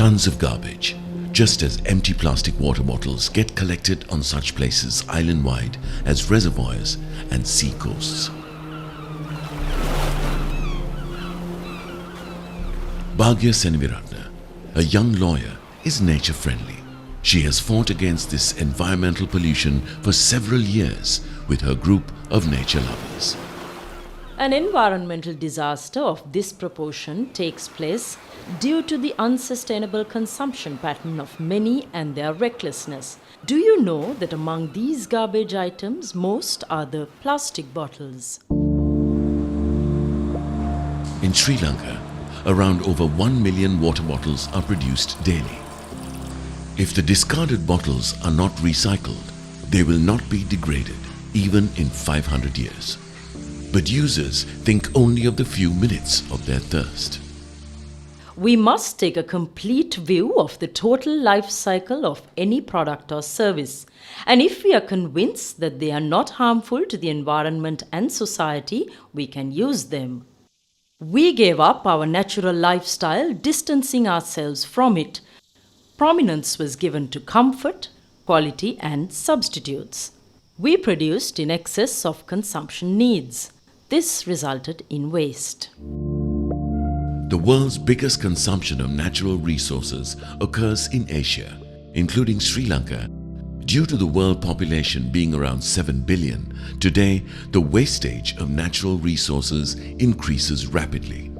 tons of garbage, just as empty plastic water bottles get collected on such places island-wide as reservoirs and sea coasts. Bhagya Senviratna, a young lawyer, is nature-friendly. She has fought against this environmental pollution for several years with her group of nature lovers. An environmental disaster of this proportion takes place due to the unsustainable consumption pattern of many and their recklessness. Do you know that among these garbage items, most are the plastic bottles? In Sri Lanka, around over 1 million water bottles are produced daily. If the discarded bottles are not recycled, they will not be degraded, even in 500 years. But users think only of the few minutes of their thirst. We must take a complete view of the total life cycle of any product or service. And if we are convinced that they are not harmful to the environment and society, we can use them. We gave up our natural lifestyle, distancing ourselves from it. Prominence was given to comfort, quality, and substitutes. We produced in excess of consumption needs. This resulted in waste. The world's biggest consumption of natural resources occurs in Asia, including Sri Lanka. Due to the world population being around 7 billion, today the wastage of natural resources increases rapidly.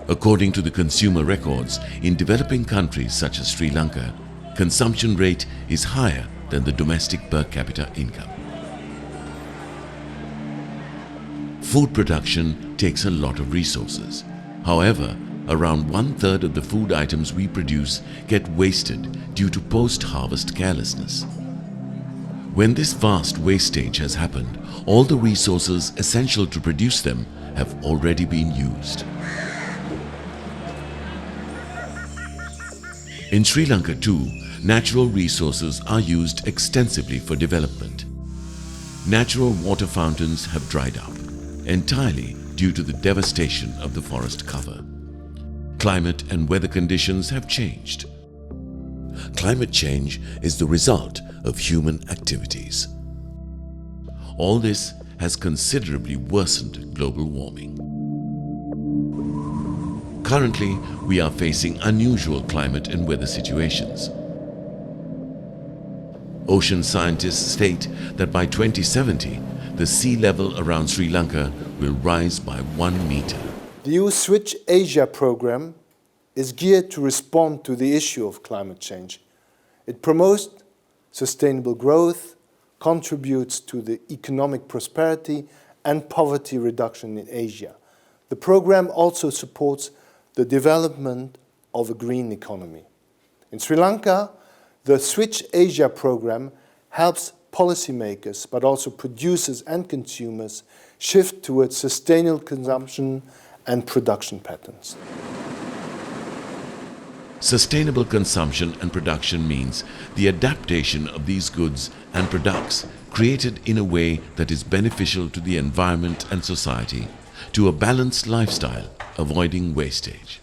According to the consumer records, in developing countries such as Sri Lanka, consumption rate is higher than the domestic per capita income. Food production takes a lot of resources. However, around 1/3 of the food items we produce get wasted due to post-harvest carelessness. When this vast wastage has happened, all the resources essential to produce them have already been used. In Sri Lanka too, natural resources are used extensively for development. Natural water fountains have dried up, entirely due to the devastation of the forest cover. Climate and weather conditions have changed. Climate change is the result of human activities. All this has considerably worsened global warming. Currently, we are facing unusual climate and weather situations. Ocean scientists state that by 2070, the sea level around Sri Lanka will rise by 1 meter. The EU Switch Asia program is geared to respond to the issue of climate change. It promotes sustainable growth, contributes to the economic prosperity and poverty reduction in Asia. The program also supports the development of a green economy. In Sri Lanka, the Switch Asia program helps policymakers, but also producers and consumers, shift towards sustainable consumption and production patterns. Sustainable consumption and production means the adaptation of these goods and products created in a way that is beneficial to the environment and society, to a balanced lifestyle, avoiding wastage.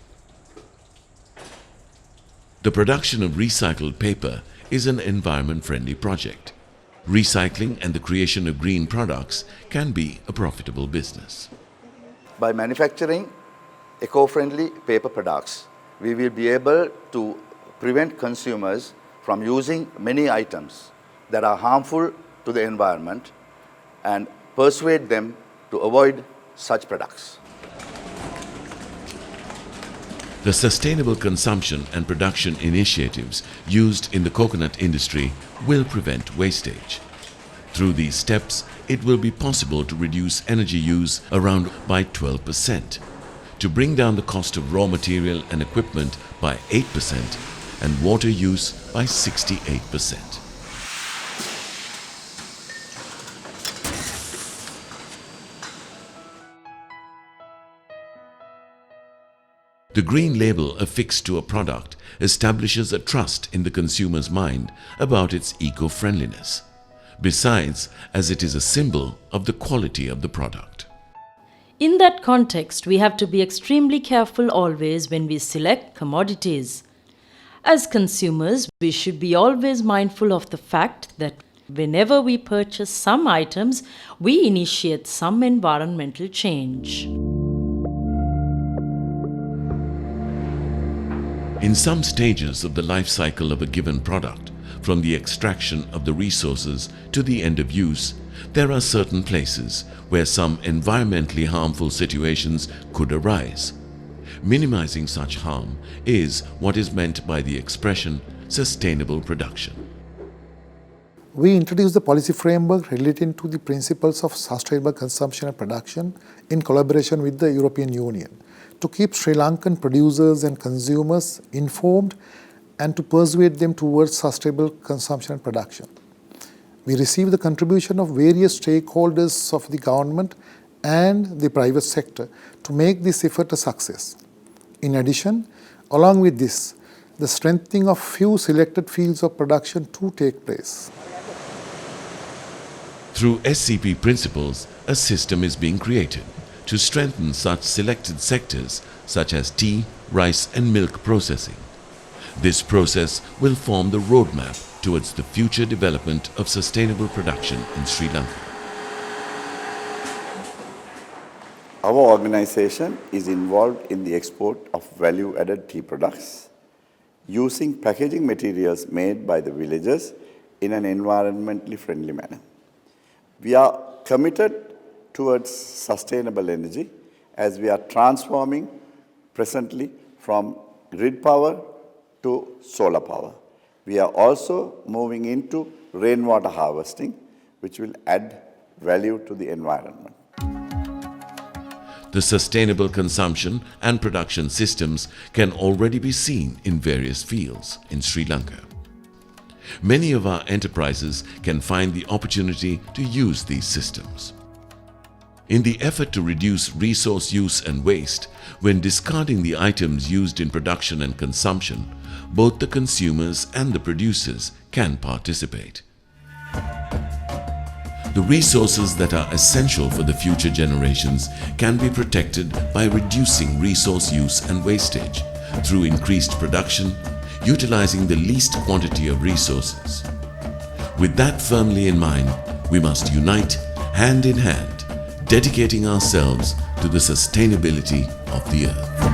The production of recycled paper is an environment-friendly project. Recycling and the creation of green products can be a profitable business. By manufacturing eco-friendly paper products, we will be able to prevent consumers from using many items that are harmful to the environment and persuade them to avoid such products. The sustainable consumption and production initiatives used in the coconut industry will prevent wastage. Through these steps, it will be possible to reduce energy use around by 12%, to bring down the cost of raw material and equipment by 8% and water use by 68%. The green label affixed to a product establishes a trust in the consumer's mind about its eco-friendliness, besides as it is a symbol of the quality of the product. In that context, we have to be extremely careful always when we select commodities. As consumers, we should be always mindful of the fact that whenever we purchase some items, we initiate some environmental change. In some stages of the life cycle of a given product, from the extraction of the resources to the end of use, there are certain places where some environmentally harmful situations could arise. Minimizing such harm is what is meant by the expression sustainable production. We introduced the policy framework relating to the principles of sustainable consumption and production in collaboration with the European Union to keep Sri Lankan producers and consumers informed and to persuade them towards sustainable consumption and production. We received the contribution of various stakeholders of the government and the private sector to make this effort a success. In addition, along with this, the strengthening of few selected fields of production to take place. Through SCP principles, a system is being created to strengthen such selected sectors such as tea, rice and milk processing. This process will form the roadmap towards the future development of sustainable production in Sri Lanka. Our organization is involved in the export of value-added tea products using packaging materials made by the villagers in an environmentally friendly manner. We are committed towards sustainable energy as we are transforming presently from grid power to solar power. We are also moving into rainwater harvesting, which will add value to the environment. The sustainable consumption and production systems can already be seen in various fields in Sri Lanka. Many of our enterprises can find the opportunity to use these systems. In the effort to reduce resource use and waste, when discarding the items used in production and consumption, both the consumers and the producers can participate. The resources that are essential for the future generations can be protected by reducing resource use and wastage through increased production, utilizing the least quantity of resources. With that firmly in mind, we must unite hand in hand, dedicating ourselves to the sustainability of the earth.